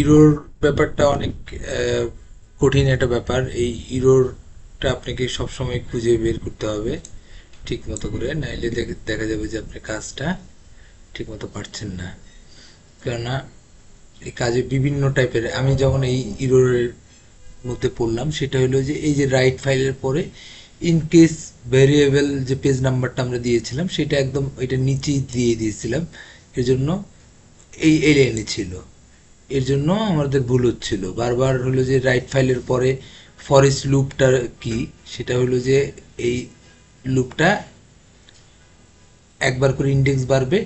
Error ব্যাপারটা অনেক কঠিন একটা ব্যাপার। এই ইরোরটা আপনাকে সবসময় খুঁজে বের করতে হবে ঠিক মতো করে, নাইলে দেখা যাবে যে আপনি কাজটা ঠিক মতো পারছেন না। কেননা এই কাজে বিভিন্ন টাইপের, আমি যখন এই ইরোরের মধ্যে পড়লাম সেটা হলো যে এই যে রাইট ফাইলের পরে ইন কেস ভেরিয়েবল যে পেজ নাম্বারটা আমরা দিয়েছিলাম সেটা একদম এটা নিচেই দিয়ে দিয়েছিলাম। এর জন্য এই লাইনে ছিল, এর জন্য আমাদের ভুল হচ্ছিল বারবার। হলো যে রাইট ফাইলের পরে ফরেস্ট লুপটা কি, সেটা হলো যে এই লুপটা একবার করে ইন্ডেক্স বাড়বে,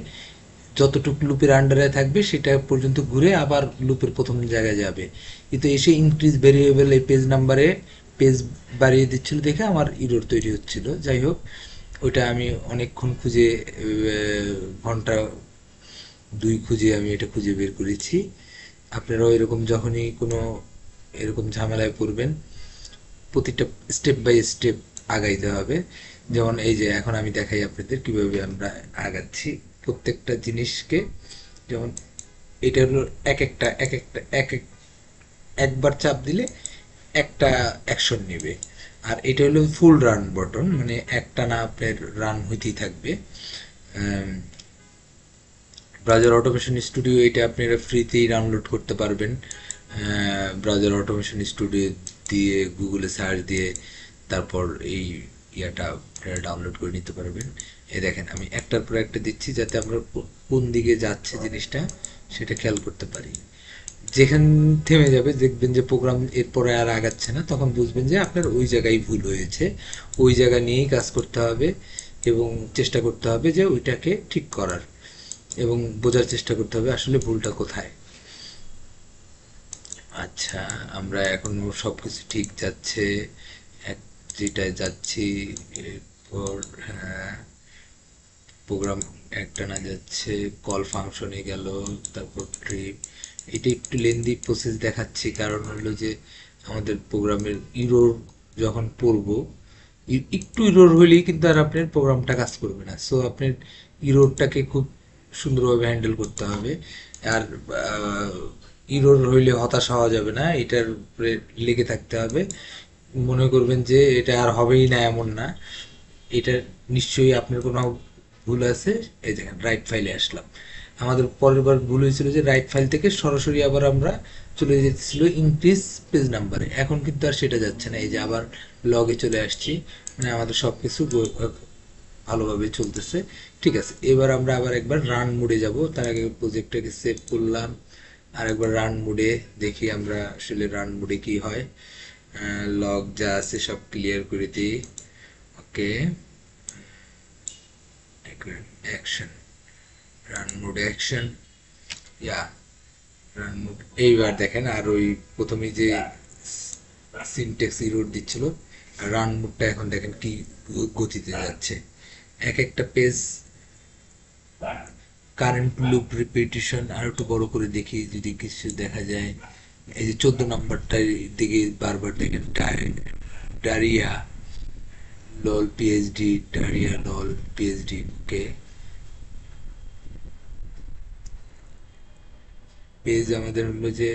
যতটুকু লুপের আন্ডারে থাকবে সেটা পর্যন্ত ঘুরে আবার লুপের প্রথম জায়গায় যাবে। কিন্তু এসে ইনক্রিজ ভেরিয়েবল এই পেজ নাম্বারে পেজ বাড়িয়ে দিচ্ছিল দেখে আমার ইরোর তৈরি হচ্ছিল। যাই হোক, ওইটা আমি অনেকক্ষণ খুঁজে ঘন্টা দুই খুঁজে আমি এটা খুঁজে বের করেছি। আপনারাও এরকম যখনই কোনো এরকম ঝামেলায় পড়বেন, প্রতিটা স্টেপ বাই স্টেপ আগাইতে হবে। যেমন এই যে এখন আমি দেখাই আপনাদের কিভাবে আমরা আগাচ্ছি প্রত্যেকটা জিনিসকে। যেমন এটা হলো একবার চাপ দিলে একটা অ্যাকশন নেবে। আর এটা হলো ফুল রান বটন, মানে একটা না আপনার রান হইতেই থাকবে। ব্রাউজার অটোমেশন স্টুডিও এটা আপনারা ফ্রিতেই ডাউনলোড করতে পারবেন। ব্রাউজার অটোমেশন স্টুডিও দিয়ে গুগলে সার্চ দিয়ে তারপর এই ইয়াটা আপনারা ডাউনলোড করে নিতে পারবেন। এই দেখেন আমি একটার পর একটা দিচ্ছি যাতে আমরা কোন দিকে যাচ্ছে জিনিসটা সেটা খেয়াল করতে পারি। যেখান থেমে যাবে দেখবেন যে প্রোগ্রাম এরপরে আর আগাচ্ছে না, তখন বুঝবেন যে আপনার ওই জায়গায় ভুল হয়েছে। ওই জায়গা নিয়েই কাজ করতে হবে এবং চেষ্টা করতে হবে যে ওইটাকে ঠিক করার, এবং বোঝার চেষ্টা করতে হবে আসলে ভুলটা কোথায়। আচ্ছা, আমরা এখন সব কিছু ঠিক যাচ্ছে, এক যেটায় যাচ্ছি। এরপর হ্যাঁ, প্রোগ্রাম একটা না যাচ্ছে, কল ফাংশনে গেল, তারপর ট্রিপ। এটা একটু লেন্দি প্রসেস দেখাচ্ছি কারণ হলো যে আমাদের প্রোগ্রামের ইরোর যখন পড়বো, একটু ইরোর হইলেই কিন্তু আর আপনার প্রোগ্রামটা কাজ করবে না। সো আপনার ইরোরটাকে খুব সুন্দরভাবে হ্যান্ডেল করতে হবে। আর ইরোর হইলে হতাশ হওয়া যাবে না, এটার উপরে লেগে থাকতে হবে। মনে করবেন যে এটা আর হবেই না এমন না, এটা নিশ্চয়ই আপনার কোনো ভুল আছে। এই দেখেন রাইট ফাইলে আসলাম। আমাদের পরের বার ভুল হয়েছিল যে রাইট ফাইল থেকে সরাসরি আবার আমরা চলে যেতেছিল ইনক্রিজ পেজ নাম্বারে, এখন কিন্তু আর সেটা যাচ্ছে না। এই যে আবার লগে চলে আসছি, মানে আমাদের সব কিছু ভালোভাবে চলতেছে। ঠিক আছে, এবার আমরা আবার একবার রান মোডে যাব। তার আগে প্রজেক্টটাকে সেভ করলাম, আর একবার রান মোডে দেখি আমরা আসলে রান মোডে কি হয়। লগ যা আছে সব ক্লিয়ার করে দিই। ওকে, অ্যাকশন, রান মোড অ্যাকশন, ইয়া রান মোড। এইবার দেখেন আর ওই প্রথমে যে সিনটেক্স ইরোর দিচ্ছিল, রান মোডটা এখন দেখেন কি গতিতে যাচ্ছে। এক একটা পেজ কারেন্ট লুপ রিপিটিশন আর একটু বড় করে দেখি যদি কিছু দেখা যায়। এই যে 14 নম্বরটার দিকে বারবার দেখেন ডারিয়া লল পিএইচডি, ডারিয়া লল পিএইচডি। ওকে, পেজ আমাদের হলো যে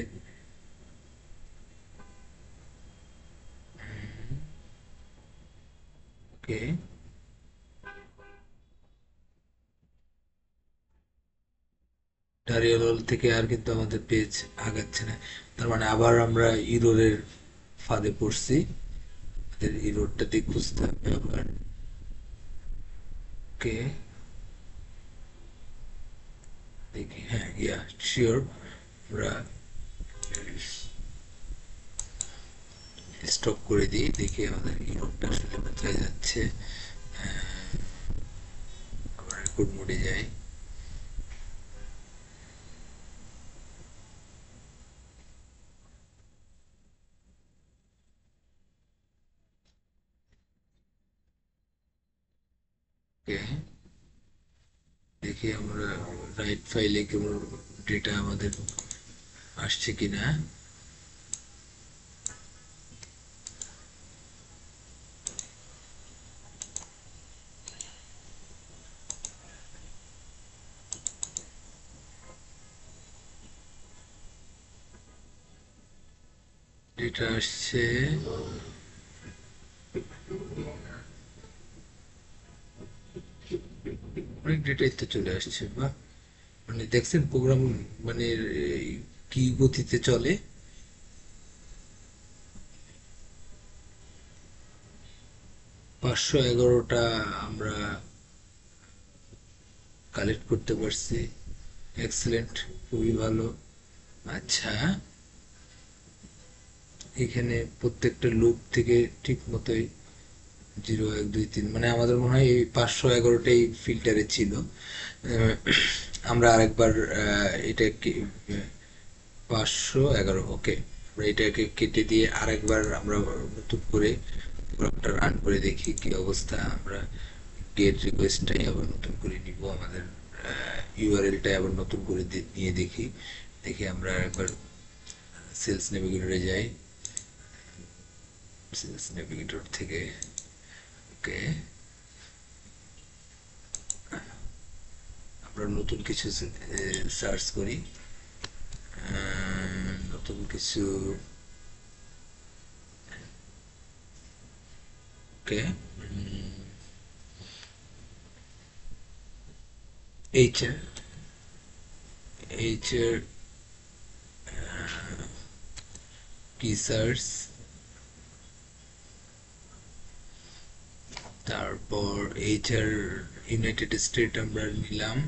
ওকে, ডারিয়াল থেকে আর কিন্তু আমাদের পেজ আগাচ্ছে না। তার মানে আবার আমরা ইরোরের ফাঁদে পড়ছি, আমাদের ইরোরটাতে খুঁজতে হবে আবার। ওকে, দেখি, হ্যাঁ ইয়া শিওর, আমরা স্টপ করে দিই, দেখি আমাদের ইরোরটা আসলে কোথায় যাচ্ছে। আবার রেকর্ড মোডে যাই। ওকে, দেখি আমরা রাইট ফাইলে কেবল ডেটা আমাদের আসছে কিনা। ডেটা আসছে, অনেক ডেটাই তো চলে আসছে। বা মানে দেখছেন প্রোগ্রাম মানে কি গতিতে চলে। 511টা আমরা কালেক্ট করতে পারছি। এক্সেলেন্ট, খুবই ভালো। আচ্ছা, এখানে প্রত্যেকটা লুপ থেকে ঠিক মতোই 0 1 2 3, মানে আমাদের মনে হয় এই 511টাই ফিল্টারে ছিল। আমরা আরেকবার এটাকে 511, ওকে, আমরা এটাকে কেটে দিয়ে আরেকবার আমরা নতুন করে প্রোগ্রামটা রান করে দেখি কি অবস্থা। আমরা গেট রিকোয়েস্টটাই আবার নতুন করে নিব, আমাদের ইউআরএলটাই আবার নতুন করে নিয়ে দেখি। দেখি আমরা একবার সেলস নেভিগেটরে যাই, সেলস নেভিগেটর থেকে ওকে আমরা নতুন কিছু সার্চ করি, নতুন কিছু। ওকে, এইচআর, এইচআর কি সার্চ, তারপর এইচআর ইউনাইটেড স্টেট আমরা নিলাম।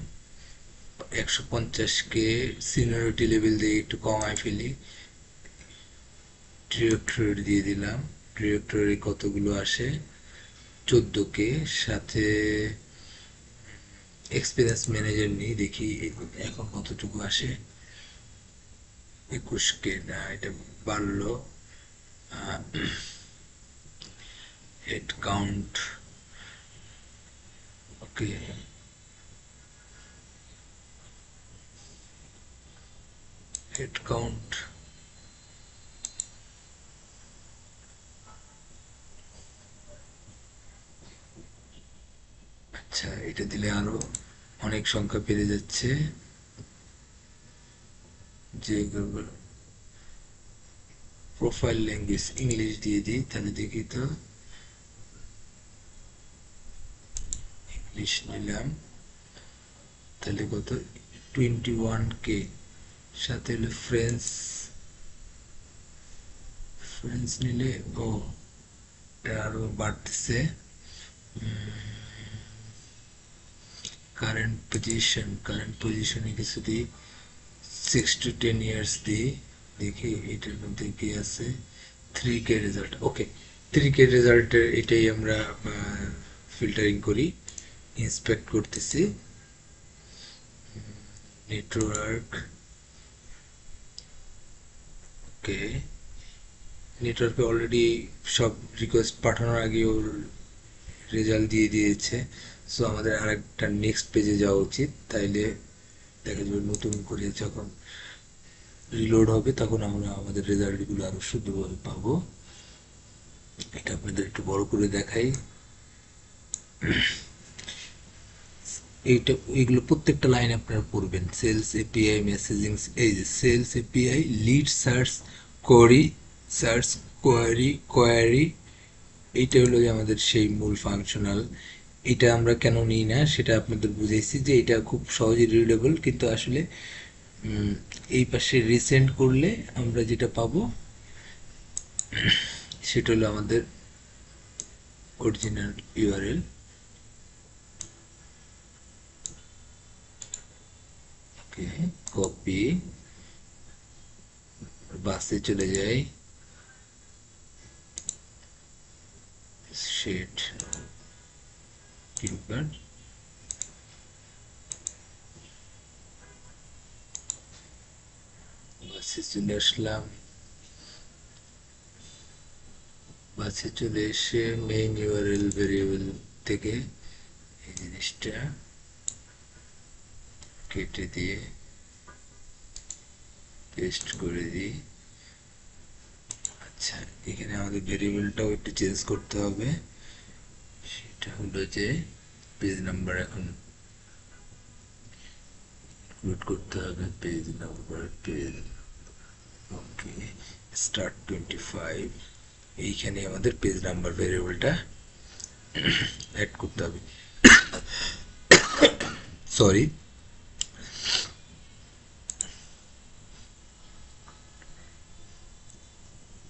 150কে সিনিয়রিটি লেভেল দিয়ে একটু কমায় ফেলি, ডিরেক্টরি দিয়ে দিলাম। ডিরেক্টরি কতগুলো আসে, 14কে। সাথে এক্সপিরিয়েন্স ম্যানেজার নিয়ে দেখি এখন কতটুকু আসে। 21কে, না এটা বাড়লো। হেড কাউন্ট, ওকে, হেড কাউন্ট, আচ্ছা এটা দিলে আরো অনেক সংখ্যা বেড়ে যাচ্ছে। যে প্রোফাইল ল্যাঙ্গুয়েজ ইংলিশ দিয়ে দিই, তাহলে দেখি তো। ইংলিশ নিলাম, তাহলে কত, 21কে। সাথে হলো ফ্রেঞ্চ, ফ্রেঞ্চ নিলে ও এটা আরো বাড়তেছে। কারেন্ট পজিশন, কারেন্ট পজিশনে কিছু দিই, 6 to 10 years দিই, দেখি এটার মধ্যে কি আছে। 3K রেজাল্ট, ওকে, 3K রেজাল্টের এটাই আমরা ফিল্টারিং করি, ইন্সপেক্ট করতেছি। নেটওয়ার্ক, ওকে, নেটওয়ার্কে অলরেডি সব রিকোয়েস্ট পাঠানোর আগে ওর রেজাল্ট দিয়ে দিয়েছে। সো আমাদের আরেকটা নেক্সট পেজে যাওয়া উচিত, তাইলে দেখা যাবে নতুন করে যখন রিলোড হবে তখন আমরা আমাদের রেজাল্টগুলো আরো শুদ্ধভাবে পাবো। এটা আপনাদের একটু বড় করে দেখাই। এইটা, এইগুলো প্রত্যেকটা লাইন আপনারা পড়বেন। সেলস এপিআই মেসেজিং, এই যে sales API lead search query, search query, query, এইটা হলো যে আমাদের সেই মূল ফাংশনাল। এটা আমরা কেন নিই না সেটা আপনাদের বুঝাইছি, যে এটা খুব সহজে রিডেবল, কিন্তু আসলে এই পাশে রিসেন্ড করলে আমরা যেটা পাবো সেটা হলো আমাদের অরিজিনাল ইউআরএল। ওকে, কপি, বাসে চলে যাই, শেড কিউবার, বাসে চলে আসলাম। বাসে চলে এসে মেইন ইউআরএল ভেরিয়েবল থেকে এই জিনিসটা কেটে দিয়ে পেস্ট করে দিই। আচ্ছা, এখানে আমাদের ভেরিয়েবলটাও একটু চেঞ্জ করতে হবে, সেটা হলো যে পেজ নাম্বার এখন ইনক্লুড করতে হবে, পেজ নাম্বার, পেজ, ওকে, স্টার্ট 25, এইখানে আমাদের পেজ নাম্বার ভেরিয়েবলটা অ্যাড করতে হবে। সরি,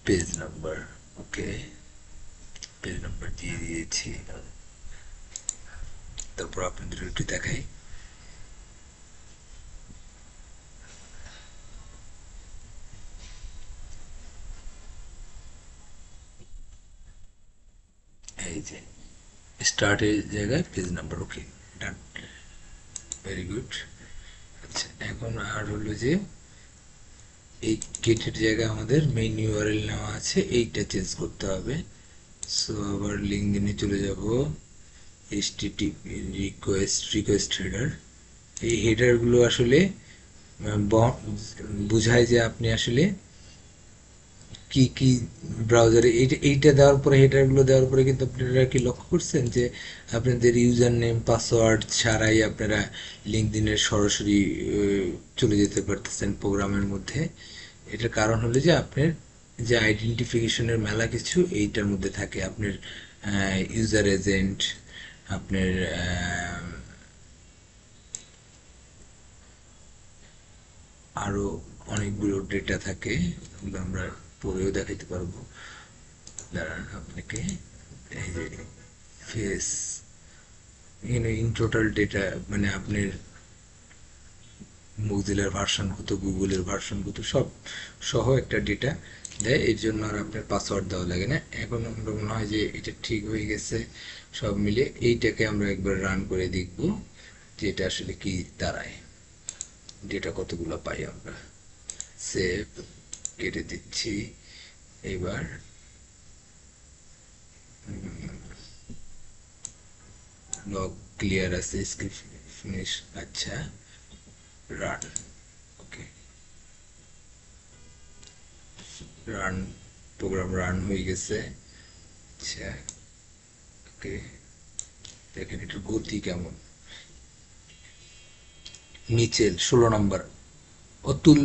পেজ নাম্বার, ওকে, পেজ নাম্বার দিয়ে দিয়েছি। তারপর আপনাদের একটু দেখাই, এই যে স্টার্টের জায়গায় পেজ নাম্বার, ওকে, ডান, ভেরি গুড। আচ্ছা, এখন আর হলো যে এই গেটের জায়গায় আমাদের মেইন ইউআরএল নেওয়া আছে, এইটা চেঞ্জ করতে হবে। সো আবার লিঙ্কডিনে চলে যাব, রিকোয়েস্ট হেডার। এই হেডারগুলো আসলে বুঝায় যে আপনি আসলে কি কি ব্রাউজারে এইটা দেওয়ার পরে, হেডারগুলো দেওয়ার পরে কিন্তু আপনারা কি লক্ষ্য করছেন যে আপনাদের ইউজার নেম পাসওয়ার্ড ছাড়াই আপনারা লিঙ্কডিনের সরাসরি চলে যেতে পারতেছেন প্রোগ্রামের মধ্যে। এটার কারণ হলো যে আপনার যে আইডেন্টিফিকেশনের মেলা কিছু এইটার মধ্যে থাকে, আপনার ইউজার এজেন্ট, আপনার আরো অনেকগুলো ডেটা থাকে, ওগুলো আমরা পরেও দেখাইতে পারবো। দাঁড়ান আপনাকে, এই যে ফেস, এখানে ইন টোটাল ডেটা মানে আপনার মোজিলার ভার্সন কত, গুগলের ভার্সন কত, সব সহ একটা ডেটা দেয়। এর জন্য আর আপনার পাসওয়ার্ড দেওয়া লাগে না। এখন আমরা মনে হয় যে এটা ঠিক হয়ে গেছে সব মিলে। এইটাকে আমরা একবার রান করে দেখব যে এটা আসলে কি দাঁড়ায়, ডেটা কতগুলো পাই আমরা। সেভ, কেটে দিচ্ছি। এবার লগ ক্লিয়ার আছে, স্ক্রিপ্ট ফিনিশ। আচ্ছা, রান, ওকে, রান, প্রোগ্রাম রান হয়ে গেছে। আচ্ছা, ওকে, দেখেন এটার গতি কেমন। মিচেল 16 নম্বর, অতুল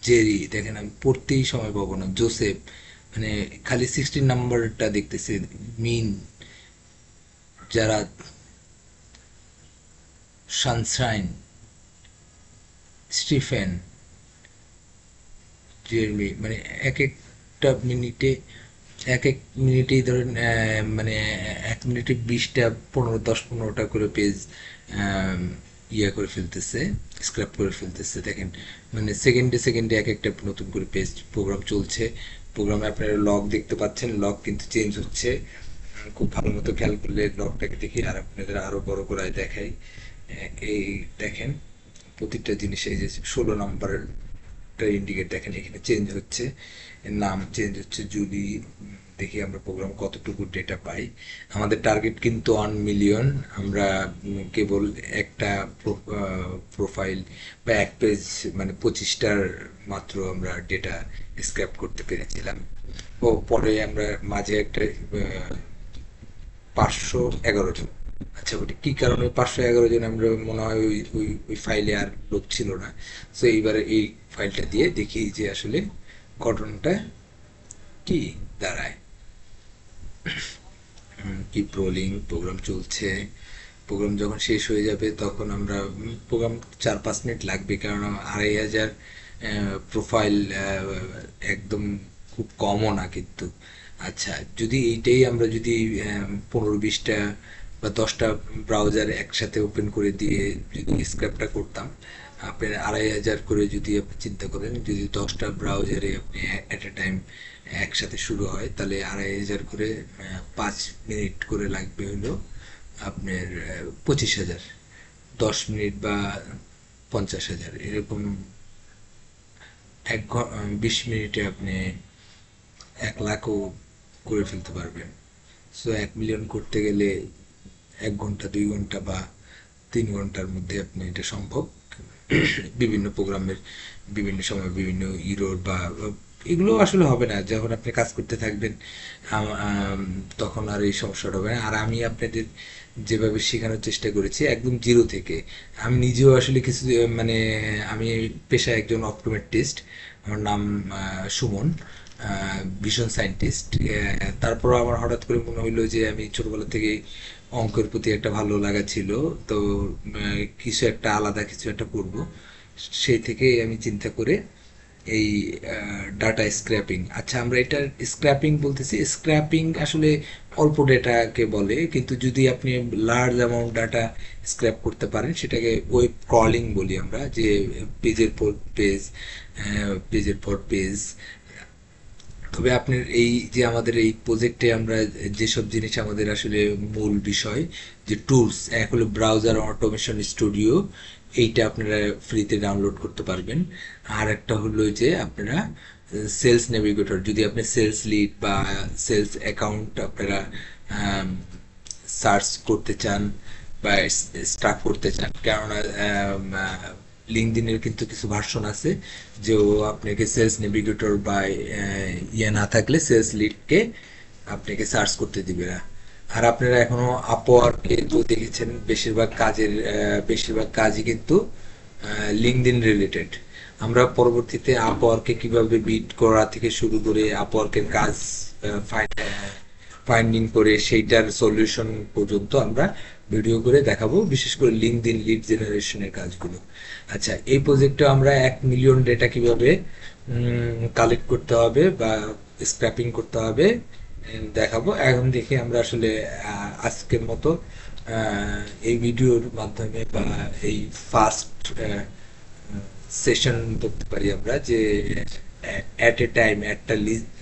জেরি, দেখেন আমি পড়তেই সময় পাবো না। জোসেফ, মানে খালি 16 নাম্বারটা দেখতেছি। মিন, যারা সানশাইন, স্টিফেন, জেরমি, মানে এক একটা মিনিটে, এক এক মিনিটেই ধরেন মানে 1 মিনিটে 20টা 10-15টা করে পেজ ইয়া করে ফেলতেছে, স্ক্র্যাপ করে ফেলতেছে। দেখেন মানে সেকেন্ডে সেকেন্ডে এক একটা নতুন করে পেজ প্রোগ্রাম চলছে। প্রোগ্রামে আপনারা লগ দেখতে পাচ্ছেন, লগ কিন্তু চেঞ্জ হচ্ছে। খুব ভালো মতো খেয়াল করলে লগটাকে দেখি, আর আপনাদের আরো বড় করে দেখাই। এই দেখেন প্রতিটা জিনিস, এই যে 16 নম্বর ইন্ডিকেট দেখেন এখানে চেঞ্জ হচ্ছে, নাম চেঞ্জ হচ্ছে, জুলি। দেখি আমরা প্রোগ্রাম কতটুকু ডেটা পাই। আমাদের টার্গেট কিন্তু 1 মিলিয়ন। আমরা কেবল একটা প্রোফাইল বা এক পেজ মানে 25টার মাত্র আমরা ডেটা স্ক্র্যাপ করতে পেরেছিলাম। ও পরে আমরা মাঝে একটা 511 জন, আচ্ছা ওটা কি কারণে 511 জন, আমরা মনে হয় ওই ওই ওই ফাইলে আর লোক ছিল না। সো এইবারে এই ফাইলটা দিয়ে দেখি যে আসলে ঘটনাটা কি দাঁড়ায়। কি রোলিং, প্রোগ্রাম চলছে। প্রোগ্রাম যখন শেষ হয়ে যাবে তখন আমরা, প্রোগ্রাম 4-5 মিনিট লাগবে, কারণ 2500 প্রোফাইল একদম খুব কমও না কিন্তু। আচ্ছা, যদি এইটাই আমরা যদি 15-20টা বা 10টা ব্রাউজার একসাথে ওপেন করে দিয়ে যদি স্ক্র্যাপটা করতাম, আপনার 2500 করে যদি আপনি চিন্তা করেন, যদি 10টা ব্রাউজারে আপনি অ্যাট এ টাইম একসাথে শুরু হয়, তাহলে 2500 করে 5 মিনিট করে লাগবে হলো আপনার 25,000। 10 মিনিট বা 50,000 এরকম 20 মিনিটে আপনি 1 লাখও করে ফেলতে পারবেন। সো 1 মিলিয়ন করতে গেলে 1 ঘন্টা 2 ঘন্টা বা 3 ঘন্টার মধ্যে আপনি এটা সম্ভব। বিভিন্ন প্রোগ্রামের বিভিন্ন সময় বিভিন্ন ইরোর বা এগুলো আসলে হবে না যখন আপনি কাজ করতে থাকবেন। তখন আর এই সমস্যাটা হবে না। আর আমি আপনাদের যেভাবে শেখানোর চেষ্টা করেছি একদম জিরো থেকে, আমি নিজেও আসলে কিছু মানে আমি পেশায় একজন অপটোমেট্রিস্ট। আমার নাম সুমন, ভিশন সায়েন্টিস্ট। তারপর আমার হঠাৎ করে মনে হইলো যে আমি ছোটবেলা থেকে অঙ্কের প্রতি একটা ভালো লাগা ছিল, তো কিছু একটা আলাদা কিছু একটা করব। সেই থেকে আমি চিন্তা করে এই ডাটা স্ক্র্যাপিং, আচ্ছা আমরা এটা স্ক্র্যাপিং বলতেছি। স্ক্র্যাপিং আসলে অল্প ডেটাকে বলে, কিন্তু যদি আপনি লার্জ অ্যামাউন্ট ডাটা স্ক্র্যাপ করতে পারেন সেটাকে ওয়েব ক্রলিং বলি আমরা, যে পেজের পর পেজ, পেজের পর পেজ। তবে আপনার এই যে আমাদের এই প্রজেক্টে আমরা যেসব জিনিস আমাদের আসলে মূল বিষয়, যে টুলস, এক হলো ব্রাউজার অটোমেশন স্টুডিও, এইটা আপনারা ফ্রিতে ডাউনলোড করতে পারবেন। আর একটা হলো যে আপনারা সেলস নেভিগেটর, যদি আপনি সেলস লিড বা সেলস অ্যাকাউন্ট আপনারা সার্চ করতে চান বা স্টার্ট করতে চান, কেননা লিঙ্কডিনের কিন্তু কিছু ভার্সন আছে যে ও আপনাকে সেলস নেভিগেটর বা ইয়ে না থাকলে সেলস লিডকে আপনাকে সার্চ করতে দিবে না। আর আপনারা এখনো আপওয়ার্কে তো দেখেছেন বেশিরভাগ কাজই কিন্তু লিঙ্কডিন রিলেটেড। আমরা পরবর্তীতে আপওয়ার্কে কিভাবে বিট করা থেকে শুরু করে আপওয়ার্কের কাজ ফাইন্ডিং করে সেইটার সলিউশন পর্যন্ত আমরা ভিডিও করে দেখাবো, বিশেষ করে লিঙ্কডইন লিড জেনারেশনের কাজগুলো। আচ্ছা, এই প্রজেক্টে আমরা 1 মিলিয়ন ডেটা কিভাবে কালেক্ট করতে হবে বা স্ক্র্যাপিং করতে হবে দেখাবো। এখন দেখি আমরা আসলে আজকের মতো এই ভিডিওর মাধ্যমে বা এই ফার্স্ট সেশন করতে পারি আমরা যে অ্যাট এ টাইম একটা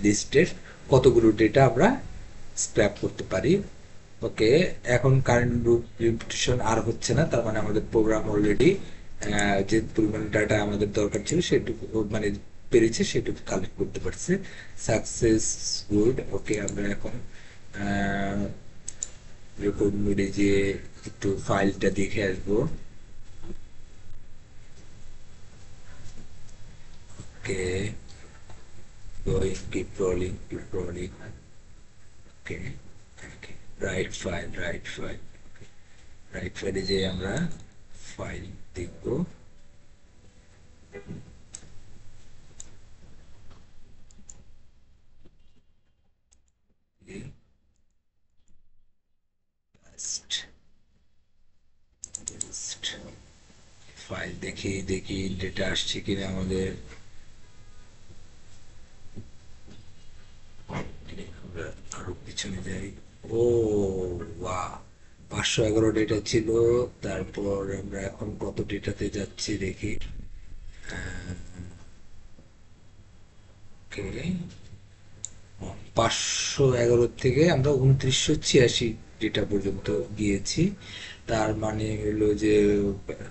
লিস্টের কতগুলো ডেটা আমরা স্ক্র্যাপ করতে পারি। ওকে, এখন কারেন্ট রিপিটেশন আর হচ্ছে না, তার মানে আমাদের প্রোগ্রাম অলরেডি যে পরিমাণ ডাটা আমাদের দরকার ছিল সেটুকু মানে পেরেছে, সেটুকু কালেক্ট করতে পারছে। Success good. ওকে, আমরা এখন রেকর্ড মোডে যে একটু ফাইলটা দেখে আসবো। ওকে, going, keep rolling. Okay, okay. Right ফাইলে যে আমরা ফাইল দেখবো। ফাইল দেখি দেখি ডেটা আসছে কিনা আমাদের। আমরা আরো পিছনে যাই। ও ওয়া, 511 ডেটা ছিল। তারপর আমরা এখন কত ডেটাতে যাচ্ছি দেখি। ওকে, 511 থেকে আমরা 2986 ডেটা পর্যন্ত গিয়েছি। তার মানে হলো যে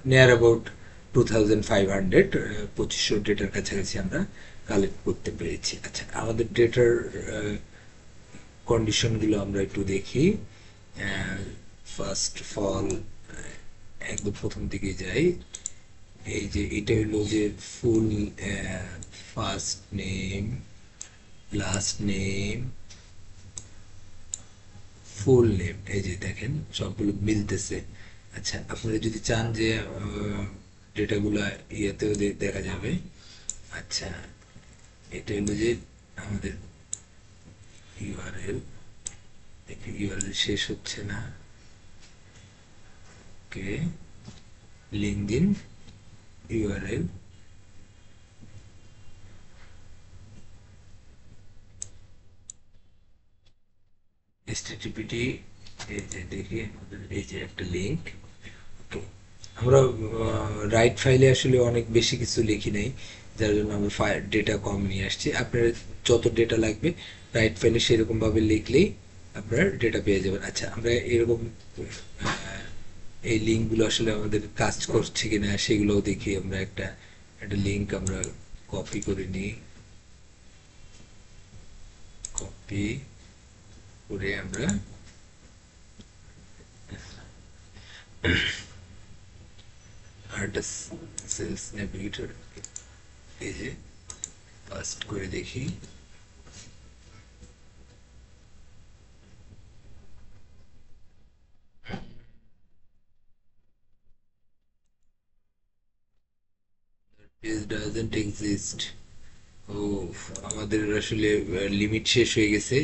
নিয়ার অ্যাবাউট 2500, 2500 ডেটার কাছাকাছি আমরা কালেক্ট করতে পেরেছি। আচ্ছা, আমাদের ডেটার কন্ডিশনগুলো আমরা একটু দেখি। ফার্স্ট অফ অল একদম প্রথম দিকে যাই। এই যে এটা হলো যে full first name, last name, full name, এই যে দেখেন সবগুলো মিলতেছে। আচ্ছা, আপনারা যদি চান যে ডেটাগুলো ইয়েতেও দেখা যাবে। আচ্ছা, এটা হলো যে আমাদের ইউআরএল, দেখি ইউআরএল শেষ হচ্ছে না। ওকে, লিঙ্কডইন ইউআরএল, httpd, এই যে দেখি আমাদের এই যে একটা লিঙ্ক। ওকে, আমরা রাইট ফাইলে আসলে অনেক বেশি কিছু লিখি নাই, যার জন্য আমরা ডেটা কম নিয়ে আসছি। আপনার যত ডেটা লাগবে রাইট ফাইলে সেরকম ভাবে লিখলেই আপনার ডেটা পেয়ে যাবেন। আচ্ছা, আমরা এরকম এই লিঙ্কগুলো আসলে আমাদের কাজ করছে কিনা সেগুলোও দেখি। আমরা একটা একটা লিঙ্ক আমরা কপি করে নিই, কপি করে আমরা আর্টাস সেলস নেভিগেটর, এই যে ফাস্ট করে দেখি। Page doesn't exist. ও, আমাদের আসলে লিমিট শেষ হয়ে গেছে।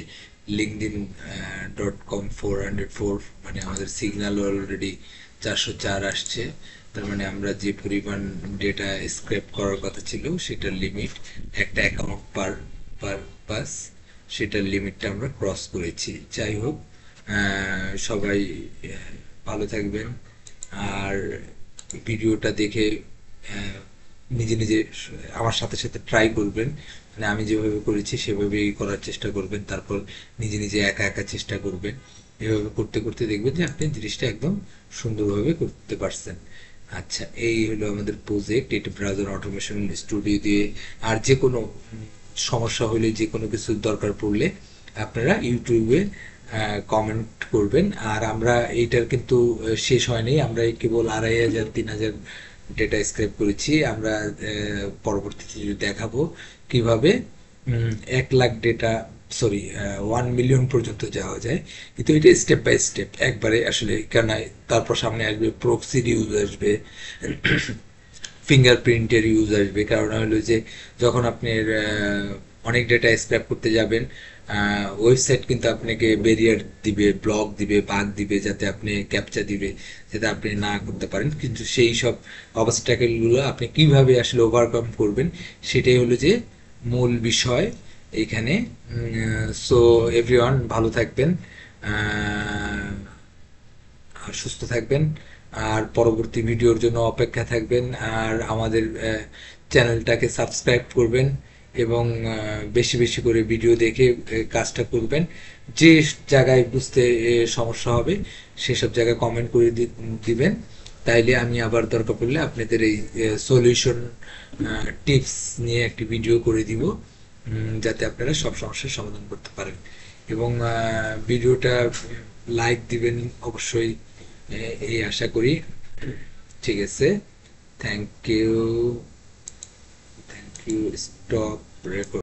linkedin.com 404, মানে আমাদের সিগন্যাল অলরেডি 404 আসছে। তার মানে আমরা যে পরিমাণ ডেটা স্ক্র্যাপ করার কথা ছিল সেটার লিমিট, একটা অ্যাকাউন্ট পার পার পাস, সেটার লিমিটটা আমরা ক্রস করেছি। যাই হোক, সবাই ভালো থাকবেন। আর ভিডিওটা দেখে আহ, নিজে নিজে আমার সাথে সাথে ট্রাই করবেন, মানে আমি যেভাবে করেছি সেভাবেই করার চেষ্টা করবেন। তারপর নিজে নিজে একা একা চেষ্টা করবেন। এভাবে করতে করতে দেখবেন যে আপনি জিনিসটা একদম সুন্দরভাবে করতে পারছেন। আচ্ছা, এই হলো আমাদের প্রজেক্ট, এটা ব্রাউজার অটোমেশন স্টুডিও দিয়ে। আর যে কোনো সমস্যা হলে, যে কোনো কিছু দরকার পড়লে আপনারা ইউটিউবে কমেন্ট করবেন। আর আমরা এইটার কিন্তু শেষ হয়নি, আমরা এই কেবল 2500 3000 ডেটা স্ক্র্যাপ করেছি। আমরা পরবর্তীতে দেখাবো কিভাবে 1 লাখ ডেটা, সরি 1 মিলিয়ন পর্যন্ত যাওয়া যায়। কিন্তু এটা স্টেপ বাই স্টেপ, একবারে আসলে কেন। তারপর সামনে আসবে প্রক্সির ইউজ আসবে, ফিঙ্গারপ্রিন্টের ইউজ আসবে। কারণ হলো যে যখন আপনি অনেক ডেটা স্ক্র্যাপ করতে যাবেন, ওয়েবসাইট কিন্তু আপনাকে ব্যারিয়ার দিবে, ব্লক দিবে, বাগ দিবে, যাতে আপনি ক্যাপচা দিবে, যাতে আপনি না করতে পারেন। কিন্তু সেই সব অবস্ট্যাকেলগুলো আপনি কিভাবে আসলে ওভারকাম করবেন, সেটাই হলো যে মূল বিষয় এইখানে। সো এভরিওয়ান, ভালো থাকবেন, আর সুস্থ থাকবেন। আর পরবর্তী ভিডিওর জন্য অপেক্ষা থাকবেন। আর আমাদের চ্যানেলটাকে সাবস্ক্রাইব করবেন, এবং বেশি বেশি করে ভিডিও দেখে কাজটা করবেন। যে জায়গায় বুঝতে সমস্যা হবে সেসব জায়গায় কমেন্ট করে দিবেন। তাইলে আমি আবার দরকার পড়লে আপনাদের এই সলিউশন টিপস নিয়ে একটি ভিডিও করে দিব, যাতে আপনারা সব সমস্যার সমাধান করতে পারেন। এবং ভিডিওটা লাইক দিবেন অবশ্যই, এই আশা করি। ঠিক আছে, thank you. Thank you. Stop record.